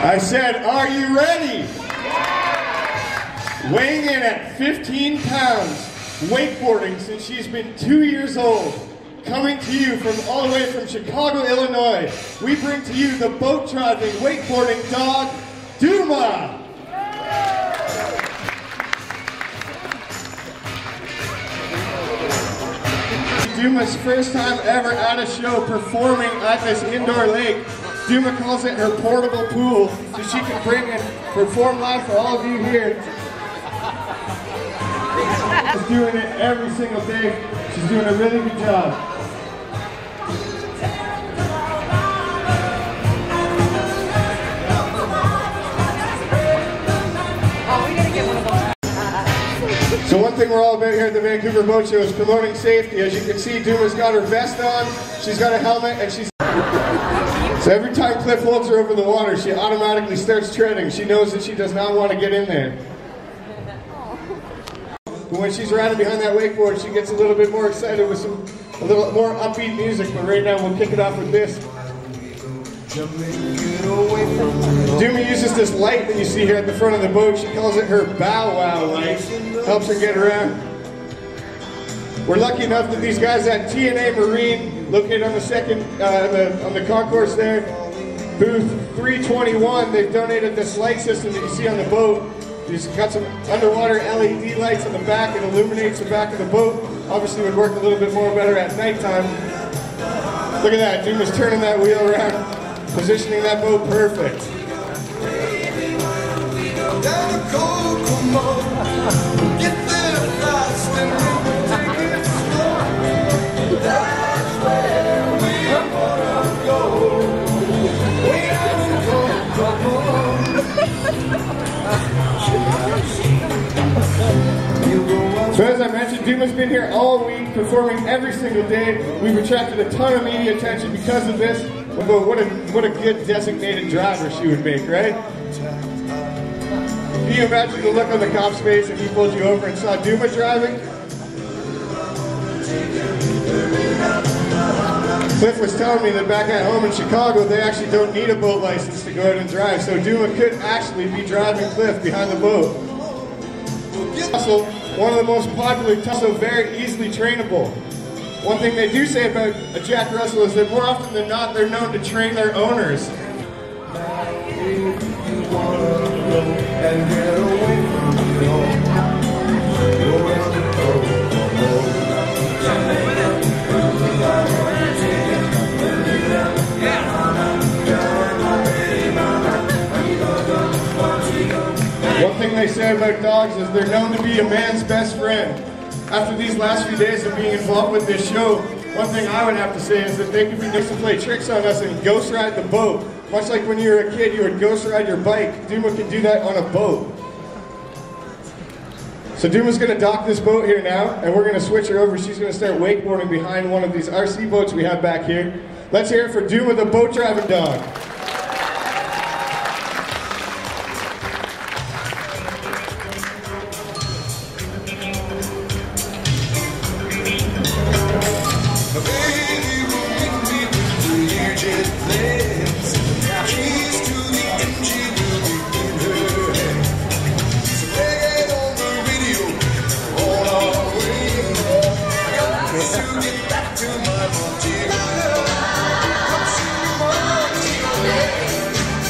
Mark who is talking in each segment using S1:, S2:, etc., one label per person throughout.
S1: I said, are you ready? Weighing in at 15 pounds, wakeboarding since she's been 2 years old. Coming to you from all the way from Chicago, Illinois, we bring to you the boat driving, wakeboarding dog, Duma. Duma's first time ever at a show performing at this indoor lake. Duma calls it her portable pool, so she can bring and perform live for all of you here. She's doing it every single day. She's doing a really good job. So one thing we're all about here at the Vancouver Boat Show is promoting safety. As you can see, Duma's got her vest on, she's got a helmet, and she's... So every time Cliff holds her over the water, she automatically starts treading. She knows that she does not want to get in there. But when she's riding behind that wakeboard, she gets a little bit more excited with a little more upbeat music. But right now, we'll kick it off with this. Duma uses this light that you see here at the front of the boat. She calls it her bow wow light. Helps her get around. We're lucky enough that these guys at TNA Marine, located on the second, on the concourse there, booth 321, they've donated this light system that you see on the boat. It's got some underwater LED lights on the back. It illuminates the back of the boat. Obviously would work a little bit more better at nighttime. Look at that, Duma's turning that wheel around, positioning that boat perfect. So as I mentioned, Duma's been here all week, performing every single day. We've attracted a ton of media attention because of this. But what a good designated driver she would make, right? Can you imagine the look on the cop's face if he pulled you over and saw Duma driving? Cliff was telling me that back at home in Chicago, they actually don't need a boat license to go out and drive, so Duma could actually be driving Cliff behind the boat. Also, one of the most popular, also very easily trainable. One thing they do say about a Jack Russell is that more often than not, they're known to train their owners. One thing they say about dogs is they're known to be a man's best friend. After these last few days of being involved with this show, one thing I would have to say is that they could be used to play tricks on us and ghost ride the boat. Much like when you were a kid, you would ghost ride your bike. Duma can do that on a boat. So Duma's going to dock this boat here now, and we're going to switch her over. She's going to start wakeboarding behind one of these RC boats we have back here. Let's hear it for Duma, the boat driving dog.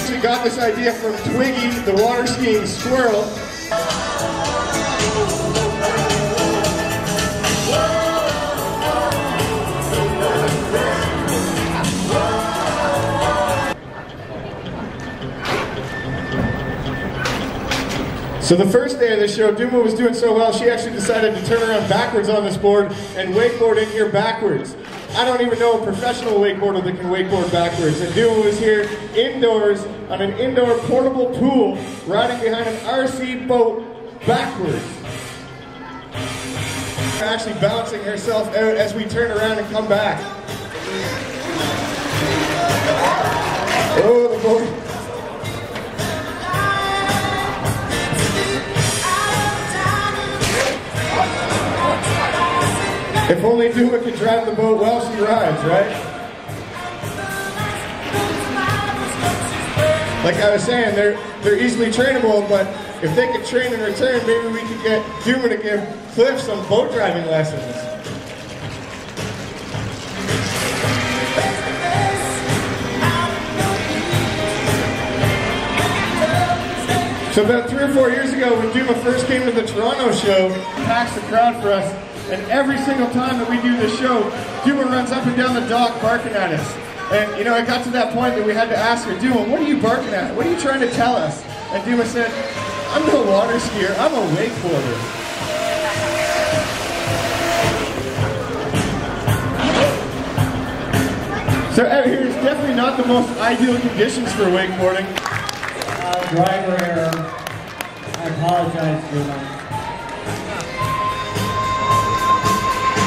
S1: We got this idea from Twiggy, the water skiing squirrel. So the first day of the show, Duma was doing so well, she actually decided to turn around backwards on this board and wakeboard in here backwards. I don't even know a professional wakeboarder that can wakeboard backwards. And Duma was here indoors on an indoor portable pool, riding behind an RC boat backwards. Actually bouncing herself out as we turn around and come back. Oh, the boat. If only Duma could drive the boat while she rides, right? Like I was saying, they're easily trainable, but if they could train in return, maybe we could get Duma to give Cliff some boat driving lessons. So about 3 or 4 years ago, when Duma first came to the Toronto show, he packs the crowd for us, and every single time that we do this show, Duma runs up and down the dock barking at us. And you know, it got to that point that we had to ask her, Duma, what are you barking at? What are you trying to tell us? And Duma said, I'm no water skier, I'm a wakeboarder. So out here is definitely not the most ideal conditions for wakeboarding.
S2: Driver error. I apologize for that.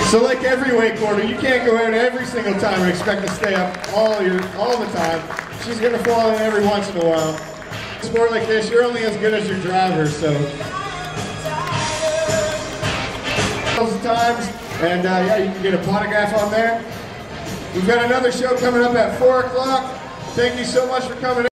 S1: So like every wakeboarder, you can't go out every single time and expect to stay up all the time. She's gonna fall in every once in a while. In a sport like this, you're only as good as your driver, so. Times, and yeah, you can get a autograph on there. We've got another show coming up at 4 o'clock. Thank you so much for coming in.